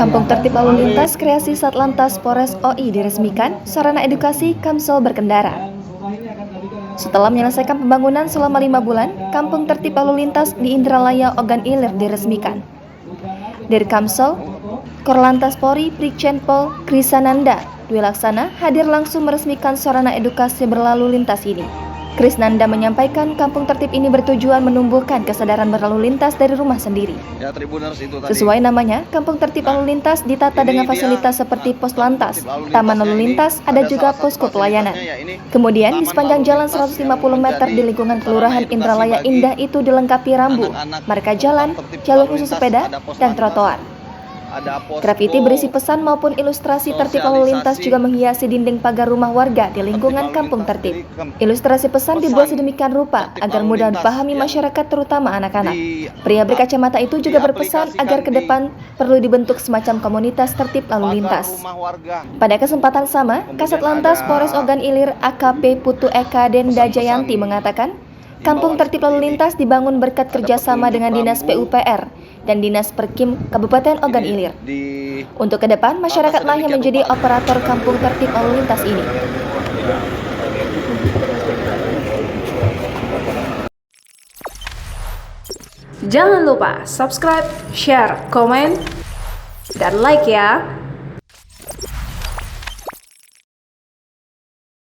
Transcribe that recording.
Kampung Tertib Lalu Lintas kreasi Satlantas Polres OI diresmikan, sarana edukasi Kamsel berkendara. Setelah menyelesaikan pembangunan selama 5 bulan, Kampung Tertib Lalu Lintas di Indralaya Ogan Ilir diresmikan. Dari Kamsel, Korlantas Polri Brigjen Pol Krisananda Dwi Laksana hadir langsung meresmikan sarana edukasi berlalu lintas ini. Krisnanda menyampaikan kampung tertib ini bertujuan menumbuhkan kesadaran berlalu lintas dari rumah sendiri. Ya, Tribuners itu tadi. Sesuai namanya, kampung tertib lalu lintas ditata dengan fasilitas seperti pos lantas, taman lalu lintas, ada juga posko pelayanan. Kemudian di sepanjang jalan 150 meter di lingkungan Kelurahan Indralaya Indah itu dilengkapi rambu, marka jalan, jalur khusus sepeda, dan trotoar. Grafiti berisi pesan maupun ilustrasi tertib lalu lintas juga menghiasi dinding pagar rumah warga di lingkungan kampung tertib. Ilustrasi pesan dibuat sedemikian rupa agar mudah dipahami masyarakat terutama anak-anak. Pria berkacamata itu juga berpesan agar ke depan perlu dibentuk semacam komunitas tertib lalu lintas. Pada kesempatan sama, Kasat Lantas Polres Ogan Ilir AKP Putu Eka Denda Jayanti mengatakan, kampung tertib lalu lintas dibangun berkat kerjasama dengan Dinas PUPR dan Dinas Perkim Kabupaten Ogan Ilir. Untuk ke depan, masyarakatlah yang menjadi operator kampung tertib lalu lintas ini. Jangan lupa subscribe, share, komen, dan like ya!